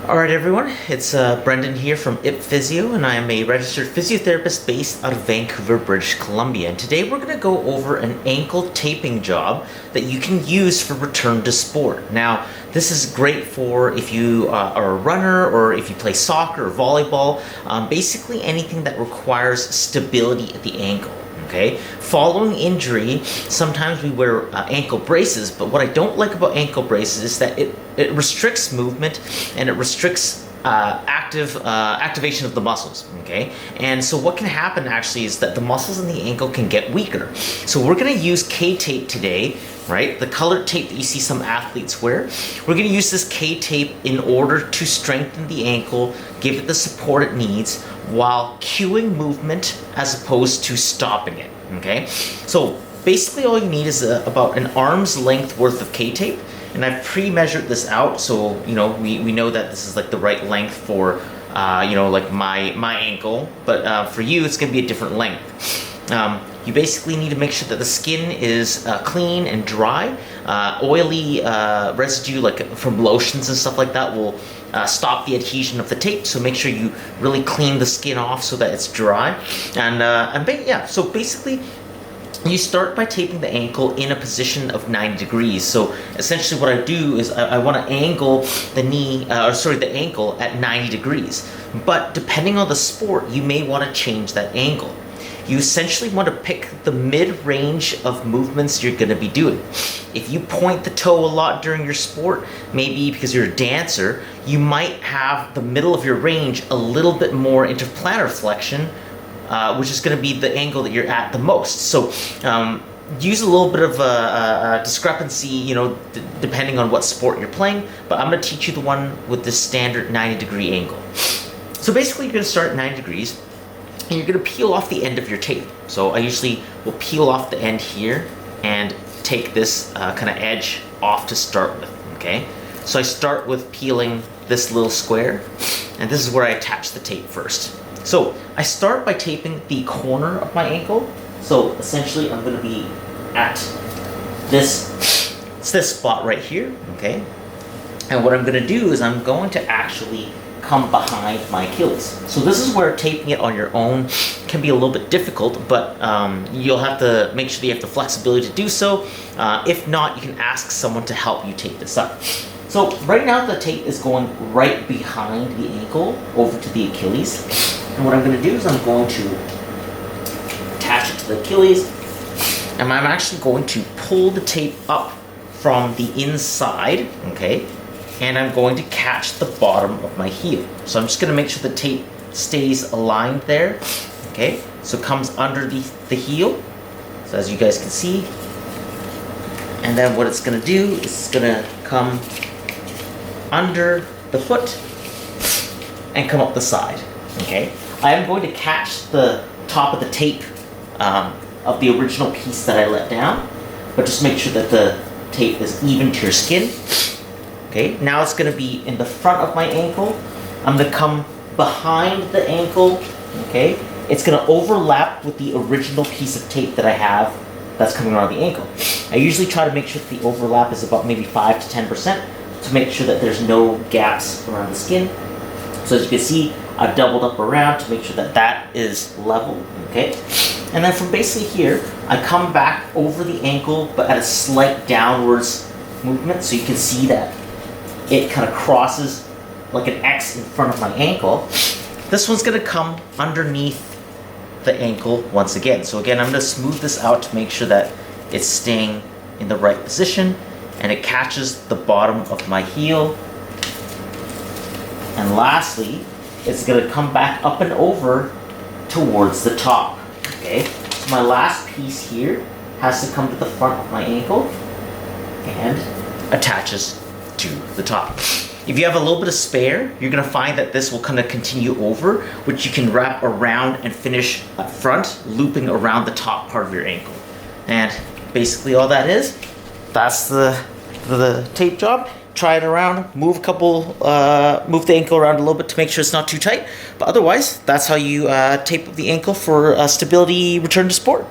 Alright everyone, it's Brendan here from Ip Physio, and I am a registered physiotherapist based out of Vancouver, British Columbia. And today we're going to go over an ankle taping job that you can use for return to sport. Now, this is great for if you are a runner or if you play soccer or volleyball, basically anything that requires stability at the ankle. Okay. Following injury, sometimes we wear ankle braces, but what I don't like about ankle braces is that it restricts movement and it restricts activation of the muscles. Okay, and so what can happen actually is that the muscles in the ankle can get weaker. So we're going to use K-tape today, right? The colored tape that you see some athletes wear. We're going to use this K-tape in order to strengthen the ankle, give it the support it needs, while cueing movement as opposed to stopping it. Okay, so basically all you need is about an arm's length worth of K-tape, and I've pre-measured this out, so we know that this is like the right length for like my ankle, but for you it's going to be a different length. You basically need to make sure that the skin is clean and dry. Oily residue, like from lotions and stuff like that, will stop the adhesion of the tape. So make sure you really clean the skin off so that it's dry. So basically, you start by taping the ankle in a position of 90 degrees. So essentially what I do is I want to angle the ankle at 90 degrees. But depending on the sport, you may want to change that angle. You essentially want to pick the mid-range of movements you're going to be doing. If you point the toe a lot during your sport, maybe because you're a dancer, you might have the middle of your range a little bit more into plantar flexion, which is going to be the angle that you're at the most. So use a little bit of a discrepancy, depending on what sport you're playing, but I'm going to teach you the one with the standard 90-degree angle. So basically you're going to start at 90 degrees, and you're going to peel off the end of your tape. So I usually will peel off the end here and take this kind of edge off to start with, okay? So I start with peeling this little square, and this is where I attach the tape first. So I start by taping the corner of my ankle. So essentially I'm going to be at this spot right here, okay? And what I'm going to do is I'm going to actually come behind my Achilles. So this is where taping it on your own can be a little bit difficult, but you'll have to make sure that you have the flexibility to do so. If not, you can ask someone to help you tape this up. So right now the tape is going right behind the ankle over to the Achilles. And what I'm going to do is I'm going to attach it to the Achilles, and I'm actually going to pull the tape up from the inside, okay? And I'm going to catch the bottom of my heel. So I'm just going to make sure the tape stays aligned there, okay? So it comes underneath the heel, so as you guys can see. And then what it's going to do is it's going to come under the foot and come up the side, okay? I am going to catch the top of the tape of the original piece that I let down, but just make sure that the tape is even to your skin. Okay, now it's going to be in the front of my ankle. I'm going to come behind the ankle, okay? It's going to overlap with the original piece of tape that I have that's coming around the ankle. I usually try to make sure that the overlap is about maybe 5 to 10% to make sure that there's no gaps around the skin. So as you can see, I've doubled up around to make sure that that is level, okay? And then from basically here, I come back over the ankle, but at a slight downwards movement, so you can see that it kind of crosses like an X in front of my ankle. This one's going to come underneath the ankle once again. So again, I'm going to smooth this out to make sure that it's staying in the right position, and it catches the bottom of my heel. And lastly, it's going to come back up and over towards the top. Okay, so my last piece here has to come to the front of my ankle and attaches to the top. If you have a little bit of spare, you're going to find that this will kind of continue over, which you can wrap around and finish up front, looping around the top part of your ankle. And basically all that is, that's the tape job. Try it around, move the ankle around a little bit to make sure it's not too tight. But otherwise, that's how you tape up the ankle for stability return to sport.